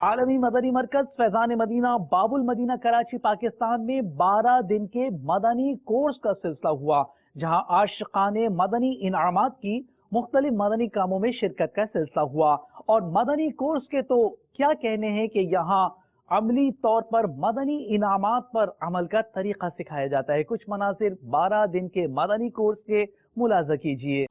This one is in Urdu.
عالمی مدنی مرکز فیضان مدینہ باب المدینہ کراچی پاکستان میں 12 دن کے مدنی کورس کا سلسلہ ہوا، جہاں عاشقان مدنی انعامات کی مختلف مدنی کاموں میں شرکت کا سلسلہ ہوا۔ اور مدنی کورس کے تو کیا کہنے ہیں کہ یہاں عملی طور پر مدنی انعامات پر عمل کا طریقہ سکھایا جاتا ہے۔ کچھ مناظر 12 دن کے مدنی کورس کے ملاحظہ کیجیے۔